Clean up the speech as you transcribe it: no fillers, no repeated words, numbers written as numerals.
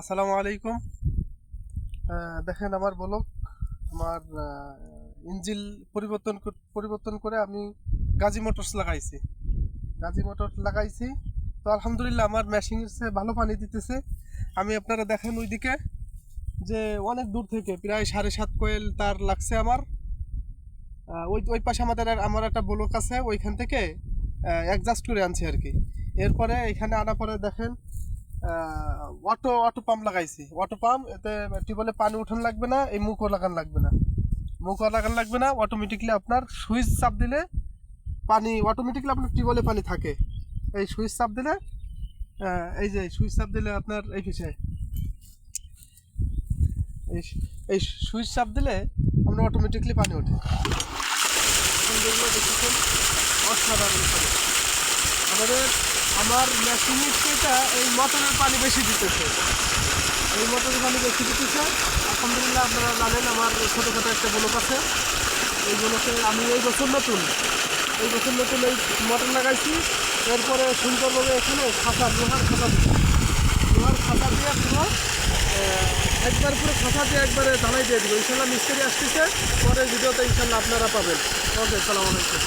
আসসালামু আলাইকুম। দেখেন আমার বলক আমার ইঞ্জিল পরিবর্তন করে আমি গাজী মোটরস লাগাইছি। গাজী মোটর লাগাইছি, তো আলহামদুলিল্লাহ আমার মেশিনের চেয়ে ভালো পানি দিতেছে। আমি আপনারা দেখেন ওইদিকে যে অনেক দূর থেকে প্রায় 7.5 কোয়েল তার লাগছে আমার। ওই ওই পাশে আমার একটা ব্লক আছে, ওইখান থেকে অ্যাডজাস্ট করে আনছি আর কি। এরপরে এখানে আনার পরে দেখেন অটো অটো পাম্প লাগাইছি। অটো পাম্প এতে টিউবওয়েলে পানি উঠান লাগবে না, এই মুখও লাগান লাগবে না। মুখও লাগান লাগবে না, অটোমেটিকলি আপনার সুইচ চাপ দিলে পানি অটোমেটিকলি আপনার টিউবওয়েলে পানি থাকে। এই সুইচ চাপ দিলে এই যে সুইচ চাপ দিলে আপনার এই পিছিয়ে এই এই সুইচ চাপ দিলে আপনার অটোমেটিকলি পানি ওঠে। এখন যেগুলো দেখেছেন অসাধারণ করে আমাদের আমার মেশিনের থেকে এই মোটরের পানি বেশি দিতেছে। এই মোটরের পানি বেশি দিতেছে। আলহামদুলিল্লাহ আপনারা জানেন আমার ছোটোখাটো একটা ব্লক আছে। এই ব্লকে আমি এই বছর নতুন এই মোটর লাগাইছি। এরপরে সুন্দরভাবে এখানে লোহার খাতা দিয়ে পুরো একবার পুরো খাতা দিয়ে একবারে ঢালাই দিয়ে দিব। ইনশাল্লাহ মিস্ত্রি আসতেছে, পরের ভিডিওতে ইনশাল্লাহ আপনারা পাবেন। ওকে, সালাম আলাইকুম।